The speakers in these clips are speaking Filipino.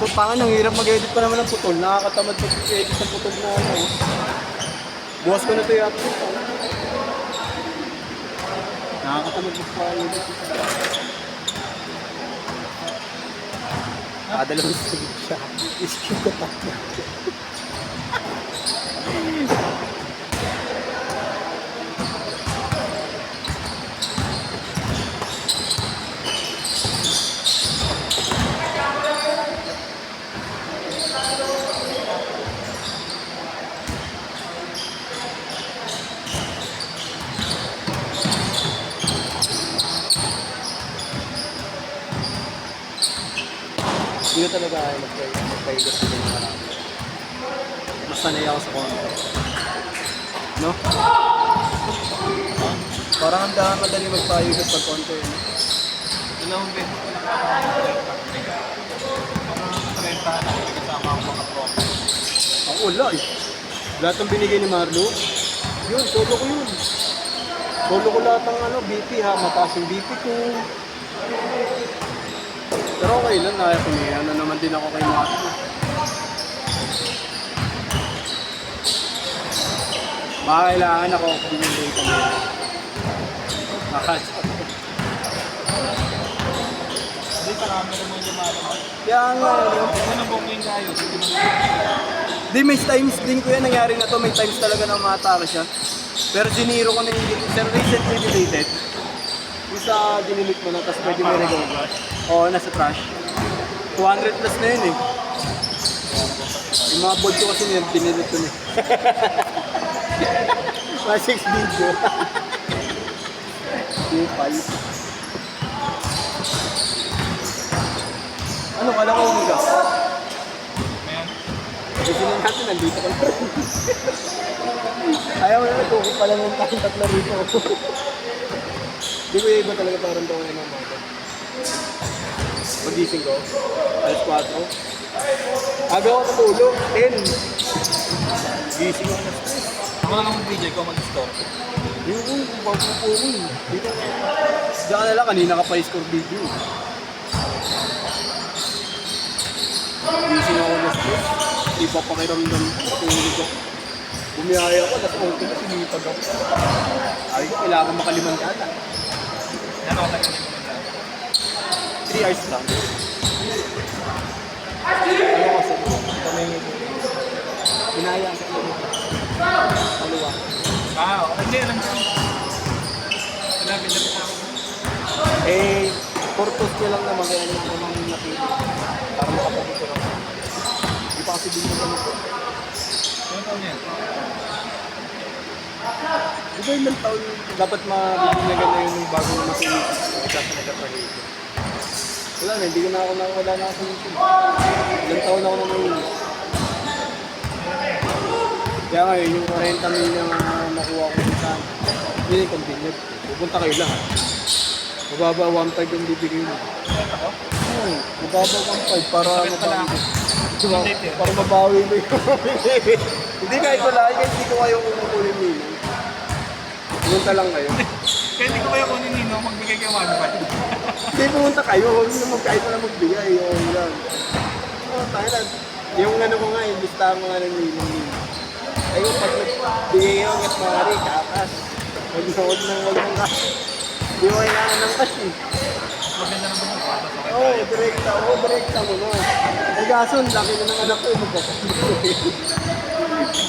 Putangan, ang hirap mag-edit pa naman ng putol. Nakakatamad mag-edit ng putol na ano. Bukas ko na ito i-upload. Nakakatamad mag-edit. Dalawang skip siya. Skip ko pa. Hindi ko talaga kaya magpaigas ko ng marami. Mas sanay ako sa konti. No? Parang ang madali magpaigas pag konti. Dalawang beses ko nakakalimutan. Mga 30 na kasama ang mga pro. Ako wala eh. Lahat ng binigay ni Marlo, yun, solo ko yun. Solo ko lahat ng BP ha, mataas yung BP ko. Pero okay lang, kaya ko niya. Ano naman din ako kay Marlo. Baka kailangan ako binigay ko niya. Hindi, marami naman yung mga. Kaya nga, ano? Ano na booking tayo? Di, may times din ko yan. Nangyari na to. May times talaga na umatake siya. Pero giniro ko na yung recently deleted. Yung sa dinilit mo na, tapos pwede mo i-recover. Oo, nasa trash. 200 plus na yun eh. Yung mga board ko kasi nila, dinilit ko na eh. Mga 6 video. Yung 5. Ano, kala ko umiga? Ayan. Kasi na natin, nandito ka na rin. Ayaw na nagkukot pala ng tayong tatlo rito. Di ko iba talaga parang daw na mga. Magising ko, alas 4. Aga ako natulog, 10. Gising ako na stress. Ako lang ang DJ ko mag-store. Yung bago po ko eh. Dito nga. Diyan na lang, kanina ka pa i-score video. Gising ako na stress. Iba pa kiramdam ko, tulog ako. Bumiyaya ako, nasa okay na, sinipag ako. Ay ko, kailangan makalimang data. Yan ako tayo nito na. 3 hours lang. Ano kasi, kami hinaya sa iyo. Kaluwa. Hindi, alam ko. Sinabi na sa ako. Purpose ko lang naman kaya nito nang napili. Para makapagpito lang. Hindi pa kasi din mo kami ko. Ano taon yan? Di ba ilang taon dapat mabibigyan na yung bago na masinisip ko kasi nagkatrahe ko. Wala na, hindi ko na ako wala na ako sa YouTube. Ilang taon ako na nangyinis. Kaya ngayon, yung 40 million na nakuha ko sa hindi yung convenient. Pupunta kayo lahat. Mababa 1.5 yung bibigay mo. Ako? Oo, mababa 1.5 para Bakit pala ako? para mabawi mo yung hindi kahit wala, kahit hindi ko kayo kukunin nila. Pumunta lang kayo. Kaya hindi ko kayo kunin nino, magbigay kayo 1.5. Hindi, pumunta kayo. Huwag nyo kahit wala magbigay. Okay lang. Tayo lang. Yung ano ko nga, yung listahan ko nga ng ninong. Ayun, pag nagbigay kayo, hanggat maaari, kakas. Huwag nang cash. Hindi mo kailangan ng cash eh. Maganda naman yung patas. Oo, direkta mo na. Ay kaso, laki na ng anak ko, magkakasito.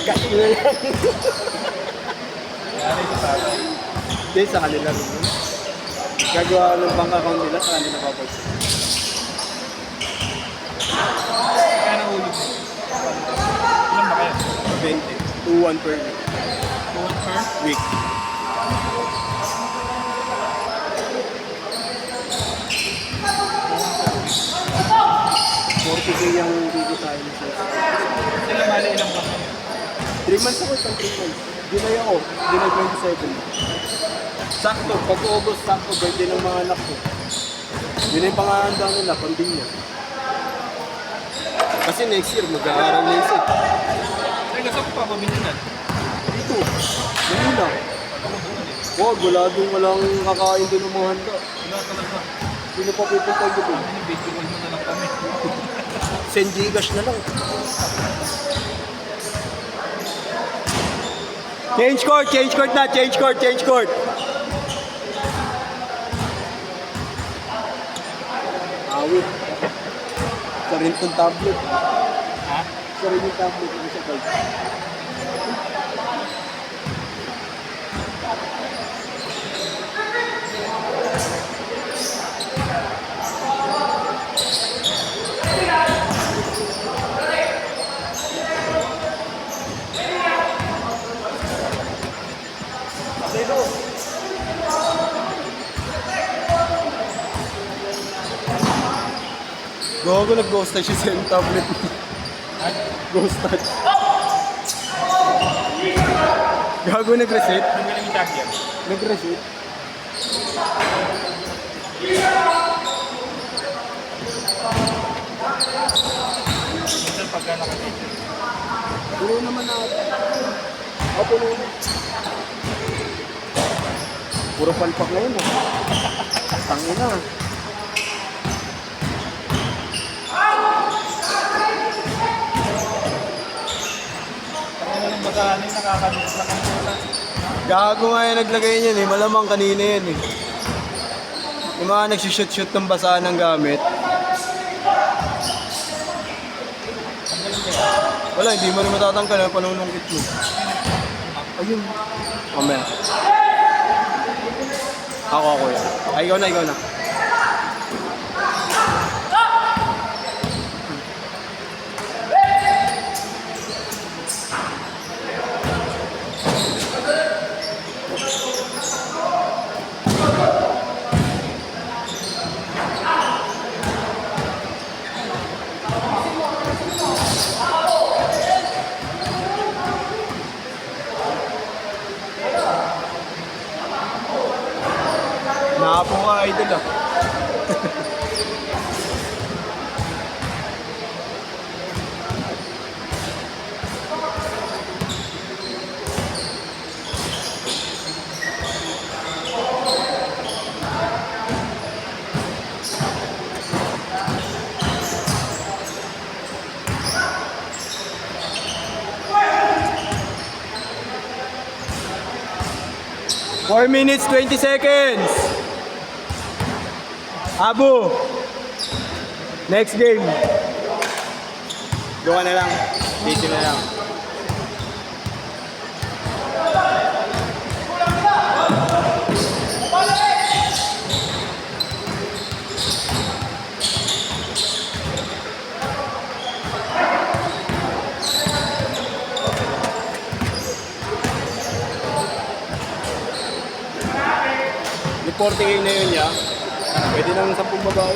Cash na lang. Yari sa tatay. Hindi, sa kanila rin yun. Gagawa ng bank account nila, sa kanila papaisa. Kaya nahulog mo. Ilan ba kayo? 20. 2-1 per week. 2 per? Week. $40K yung video tayo ni Sir. Sila mali ilang ba? 3 months ako, isang 3 months. July ako, July 27. Sakto, pag August, sakto, birthday ng mga anak ko. Yun yung pangahanda nila, pandemya. Kasi next year, mag-aaral na isa. Ay, nasa ko pa, pabinyanan. Dito, Manila. Wag, walang kakain doon ng mga handa. Wala talaga. Sino pa pupunta doon? Ano yung video call mo na lang kami. Send Gcash na lang. Change court na, change court. Awit. Sa rin tong tablet. Ha? Sa rin yung tablet. Ano sa bag? Gago, nag-ghost touch siya sa tablet. Ghost touch. Gago, nag-reset. Ang galing yung charger. Nag-reset. Minsan pagka nakatito. Puno naman natin. O, puno na. Puro palpak na yun, oh. Tangina. Ang galing basahan yung nakakalit na kampulan. Gago nga yan naglagay niyan eh. Malamang kanina yan eh. Yung mga nagsushoot-shoot ng basahan ng gamit. Ang galing kaya. Wala, hindi mo rin matatangkal ang panunungkit mo. Ayun. Mamaya. Ako yan. Ay, ikaw na. Nakapo ka, idol ah. Four minutes, 20 seconds. Abu. Next game. Gawa na lang. Dito na lang. Reporting game na yun ya. Pwede nang 10 babae.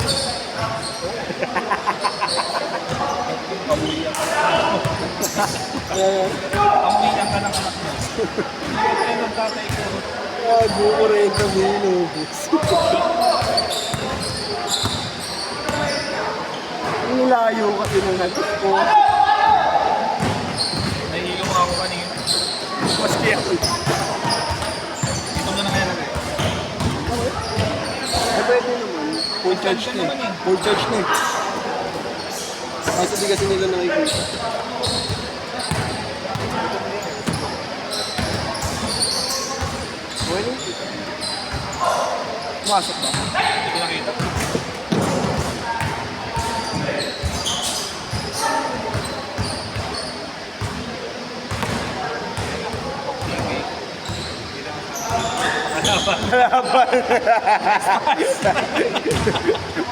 Pamulihan ka ng anak mo. Ay, magtatay ko. Buko rin kami inubos. Nilayo kasi ng nagis ko. Nahihilo mo ako kanina. Maski ako. Ito na nangyayari. Eh, pwede naman. Full charge na eh. Full charge na eh. Kasi di kasi nila nakikita. Pwede. Masok ba? Hindi ko nakita.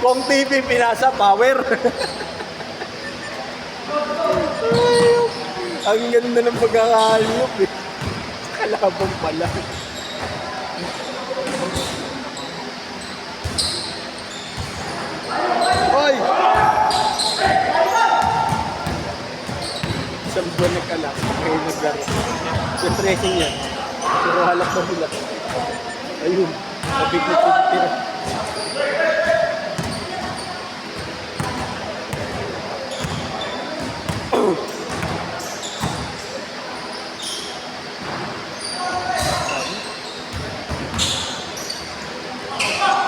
Kung TV pinasa, power. Ang ganda ng pagkakahayop eh. Kalaban pala. Hoy! Isang buwan nagkalak. Kayo naglaro. Yung tracing yan. Pero halap na hula. Ayun. Mabig na tira.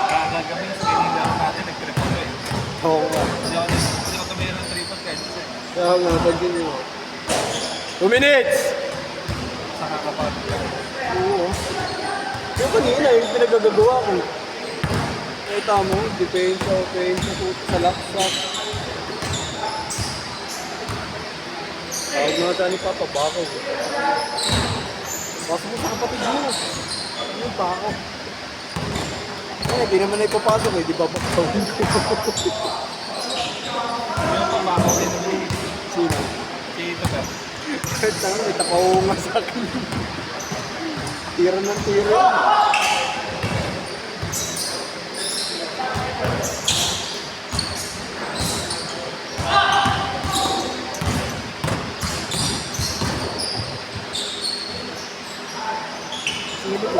Kagagamin sa kanila natin nag-trip ako eh. Oo nga. Hindi ako tumira ng tripod kaya Kaya nga, pansin nyo. 2 minutes! Sa kakapag. Oo. Yung kanina, yung pinagagagawa ko. Kita mo, depensa, offensa, sa laksak. Tawag nga tayo ni Papa, bako. Pasok mo sa kapatid mo. Ano yung bako? Eh, di naman na ipapasok eh, di ba bakawin ko? Yung pambakaw din naman. Sino? Si Tagal. Kahit naman, may takaunga sa akin. Tira ng tira. Sino ba ito?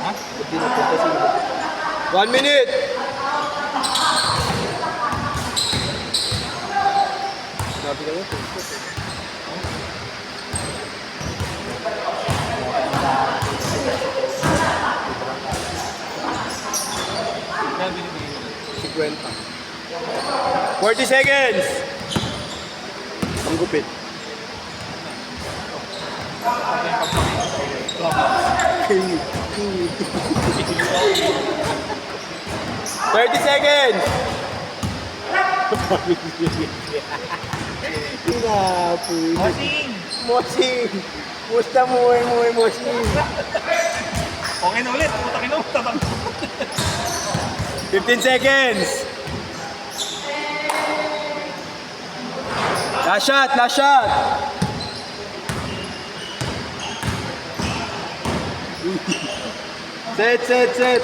Ha? Hindi na punta sino ba? 1 minute! Sabi ka mo, Facebook eh. Kaya binibigay mo lang. 50. 40 seconds! Ang gupit. Pag yung Kingi. 30 seconds! Inapoy. Bossing! Mosing! Musta mo Mosing? Okay na ulit. Putakin na ulit. 15 seconds! Last shot! Last shot! Set!